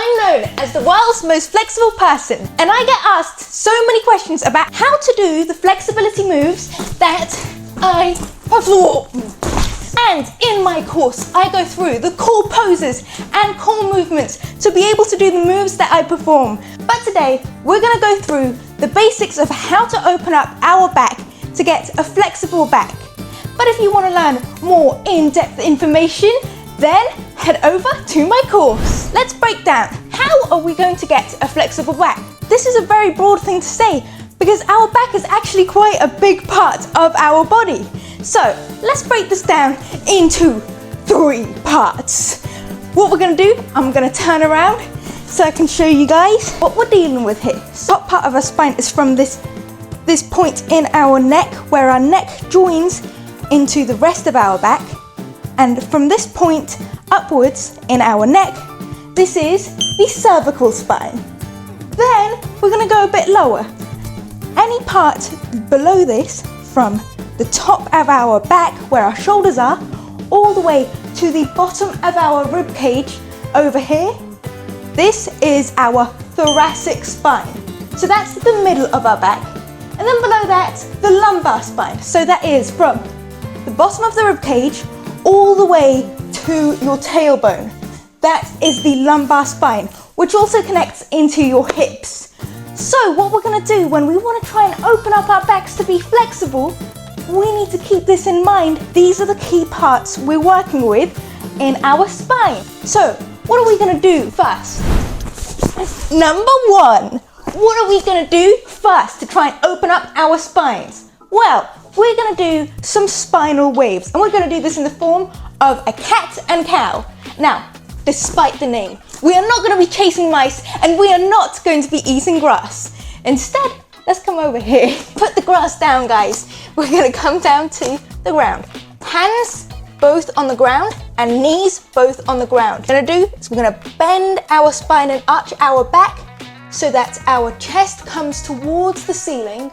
I'm known as the world's most flexible person, and I get asked so many questions about how to do the flexibility moves that I perform. And in my course, I go through the core poses and core movements to be able to do the moves that I perform. But today, we're gonna go through the basics of how to open up our back to get a flexible back. But if you wanna learn more in-depth information, then head over to my course. Let's break down, how are we going to get a flexible back? This is a very broad thing to say because our back is actually quite a big part of our body. So let's break this down into 3 parts. What we're gonna do, I'm gonna turn around so I can show you guys what we're dealing with here. So top part of our spine is from this point in our neck, where our neck joins into the rest of our back. And from this point upwards in our neck, this is the cervical spine. Then we're gonna go a bit lower. Any part below this, from the top of our back where our shoulders are, all the way to the bottom of our rib cage over here, this is our thoracic spine. So that's the middle of our back. And then below that, the lumbar spine. So that is from the bottom of the rib cage all the way to your tailbone. That is the lumbar spine, which also connects into your hips. So what we're gonna do when we wanna try and open up our backs to be flexible, we need to keep this in mind. These are the key parts we're working with in our spine. So what are we gonna do first? Number 1, what are we gonna do first to try and open up our spines? Well, we're gonna do some spinal waves, and we're gonna do this in the form of a cat and cow. Now, despite the name, we are not gonna be chasing mice, and we are not going to be eating grass. Instead, let's come over here. Put the grass down, guys. We're gonna come down to the ground. Hands both on the ground and knees both on the ground. What we're gonna do is we're gonna bend our spine and arch our back so that our chest comes towards the ceiling.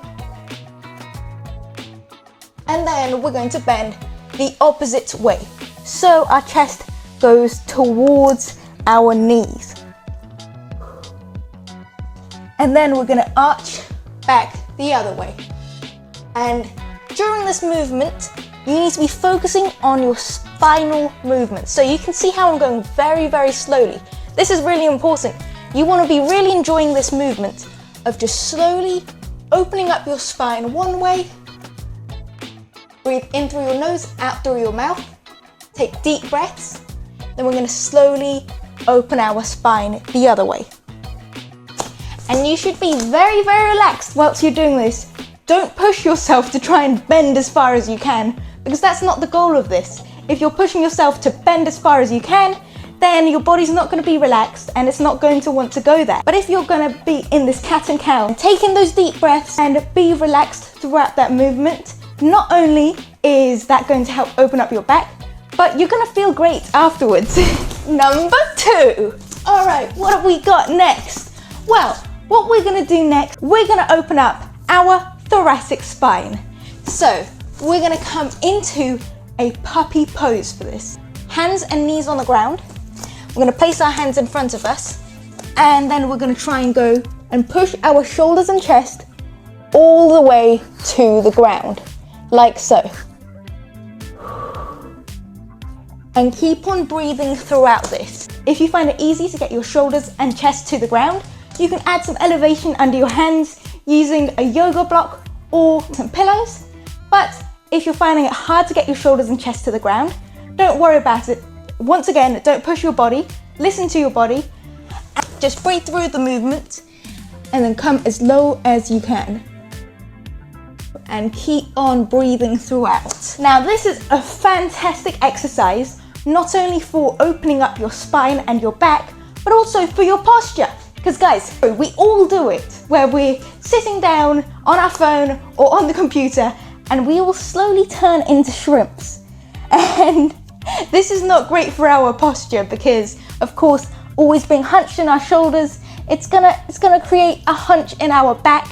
And then we're going to bend the opposite way. So our chest goes towards our knees. And then we're gonna arch back the other way. And during this movement, you need to be focusing on your spinal movement. So you can see how I'm going very, very slowly. This is really important. You wanna be really enjoying this movement of just slowly opening up your spine one way. Breathe in through your nose, out through your mouth. Take deep breaths. Then we're gonna slowly open our spine the other way. And you should be very, very relaxed whilst you're doing this. Don't push yourself to try and bend as far as you can, because that's not the goal of this. If you're pushing yourself to bend as far as you can, then your body's not gonna be relaxed and it's not going to want to go there. But if you're gonna be in this cat and cow, taking those deep breaths and be relaxed throughout that movement, not only is that going to help open up your back, but you're gonna feel great afterwards. Number 2. All right, what have we got next? Well, what we're gonna do next, we're gonna open up our thoracic spine. So we're gonna come into a puppy pose for this. Hands and knees on the ground. We're gonna place our hands in front of us, and then we're gonna try and go and push our shoulders and chest all the way to the ground, like so. And keep on breathing throughout this. If you find it easy to get your shoulders and chest to the ground, you can add some elevation under your hands using a yoga block or some pillows. But if you're finding it hard to get your shoulders and chest to the ground, don't worry about it. Once again, don't push your body, listen to your body, and just breathe through the movement and then come as low as you can. And keep on breathing throughout. Now this is a fantastic exercise, not only for opening up your spine and your back, but also for your posture. Because guys, we all do it, where we're sitting down on our phone or on the computer and we will slowly turn into shrimps. And this is not great for our posture because, of course, always being hunched in our shoulders, it's gonna create a hunch in our back.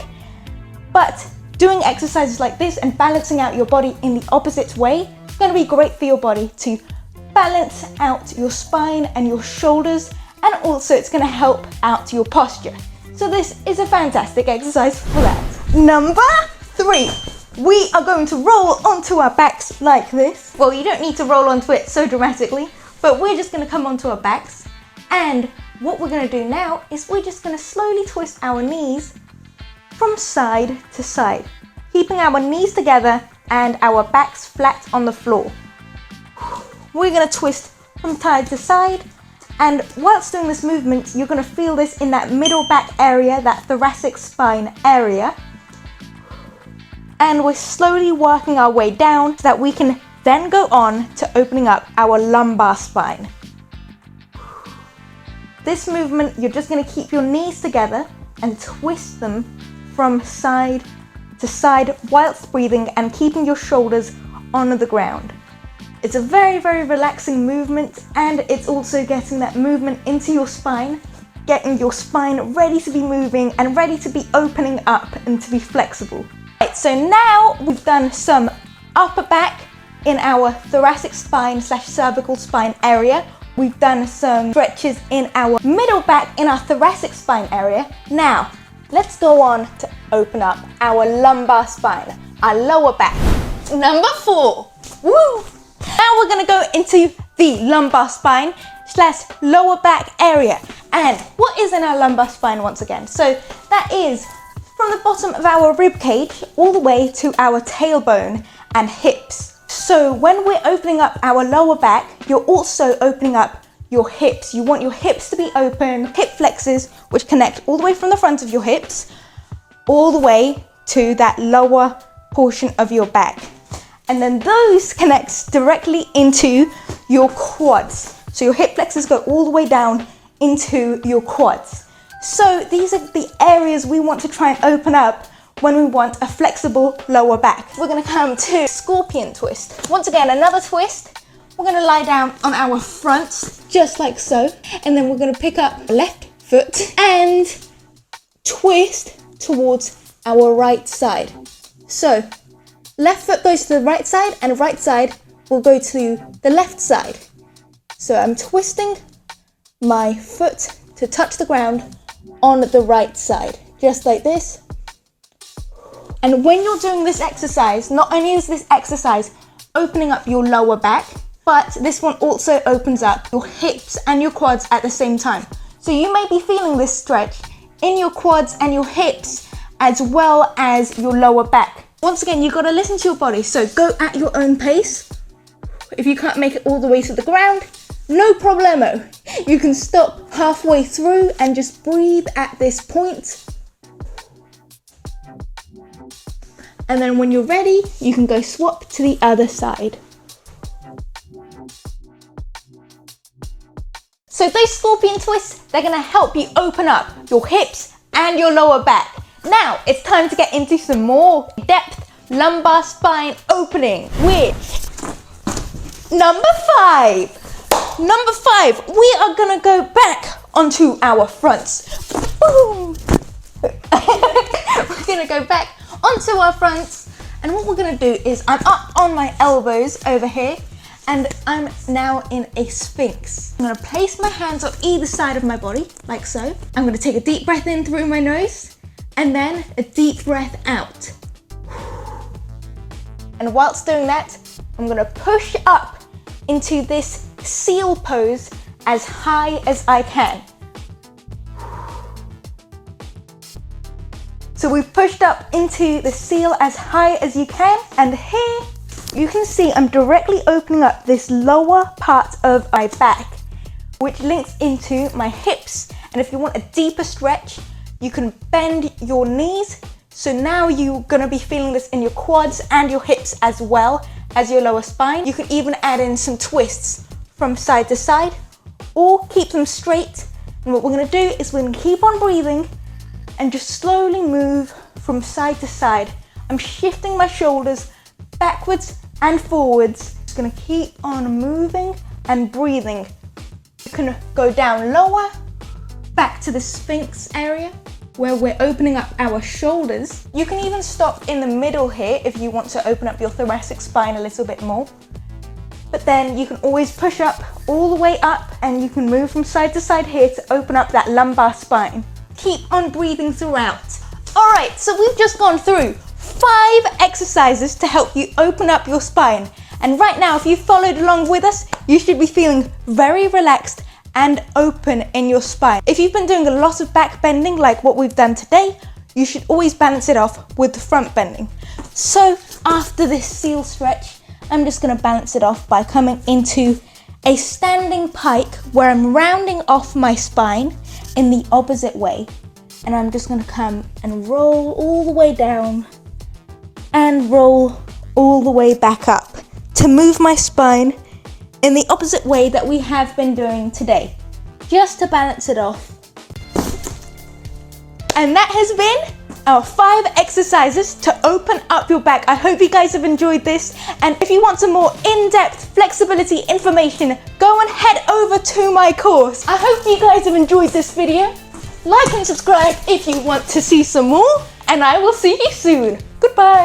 But doing exercises like this and balancing out your body in the opposite way is gonna be great for your body to balance out your spine and your shoulders and also it's going to help out your posture. So this is a fantastic exercise for that. Number 3, we are going to roll onto our backs like this. Well, you don't need to roll onto it so dramatically, but we're just going to come onto our backs. And what we're going to do now is we're just going to slowly twist our knees from side to side, keeping our knees together and our backs flat on the floor. We're going to twist from side to side, and whilst doing this movement, you're going to feel this in that middle back area, that thoracic spine area. And we're slowly working our way down so that we can then go on to opening up our lumbar spine. This movement, you're just going to keep your knees together and twist them from side to side whilst breathing and keeping your shoulders on the ground. It's a very, very relaxing movement, and it's also getting that movement into your spine, getting your spine ready to be moving and ready to be opening up and to be flexible. Right, so now we've done some upper back in our thoracic spine / cervical spine area. We've done some stretches in our middle back in our thoracic spine area. Now, let's go on to open up our lumbar spine, our lower back. Number 4. Woo! Now we're going to go into the lumbar spine / lower back area. And what is in our lumbar spine once again? So that is from the bottom of our rib cage all the way to our tailbone and hips. So when we're opening up our lower back, you're also opening up your hips. You want your hips to be open, hip flexors, which connect all the way from the front of your hips, all the way to that lower portion of your back. And then those connect directly into your quads. So your hip flexors go all the way down into your quads. So these are the areas we want to try and open up when we want a flexible lower back. We're going to come to scorpion twist. Once again, another twist. We're going to lie down on our fronts, just like so. And then we're going to pick up left foot and twist towards our right side. So left foot goes to the right side and right side will go to the left side. So I'm twisting my foot to touch the ground on the right side, just like this. And when you're doing this exercise, not only is this exercise opening up your lower back, but this one also opens up your hips and your quads at the same time. So you may be feeling this stretch in your quads and your hips as well as your lower back. Once again, you've got to listen to your body, so go at your own pace. If you can't make it all the way to the ground, no problemo. You can stop halfway through and just breathe at this point. And then when you're ready, you can go swap to the other side. So those scorpion twists, they're going to help you open up your hips and your lower back. Now it's time to get into some more depth lumbar spine opening with number 5. Number 5, we are going to go back onto our fronts. Boom. We're going to go back onto our fronts, and what we're going to do is I'm up on my elbows over here, and I'm now in a sphinx. I'm going to place my hands on either side of my body, like so. I'm going to take a deep breath in through my nose, and then a deep breath out. And whilst doing that, I'm going to push up into this seal pose as high as I can. So we've pushed up into the seal as high as you can, and here you can see I'm directly opening up this lower part of my back, which links into my hips. And if you want a deeper stretch, you can bend your knees. So now you're gonna be feeling this in your quads and your hips as well as your lower spine. You can even add in some twists from side to side or keep them straight. And what we're gonna do is we're gonna keep on breathing and just slowly move from side to side. I'm shifting my shoulders backwards and forwards. Just gonna keep on moving and breathing. You can go down lower, back to the Sphinx area where we're opening up our shoulders. You can even stop in the middle here if you want to open up your thoracic spine a little bit more. But then you can always push up all the way up, and you can move from side to side here to open up that lumbar spine. Keep on breathing throughout. All right, so we've just gone through 5 exercises to help you open up your spine. And right now, if you followed along with us, you should be feeling very relaxed and open in your spine. If you've been doing a lot of back bending like what we've done today, you should always balance it off with the front bending. So after this seal stretch, I'm just gonna balance it off by coming into a standing pike where I'm rounding off my spine in the opposite way. And I'm just gonna come and roll all the way down and roll all the way back up to move my spine in the opposite way that we have been doing today, just to balance it off. And that has been our 5 exercises to open up your back. I hope you guys have enjoyed this. And if you want some more in-depth flexibility information, go and head over to my course. I hope you guys have enjoyed this video. Like and subscribe if you want to see some more, and I will see you soon. Goodbye.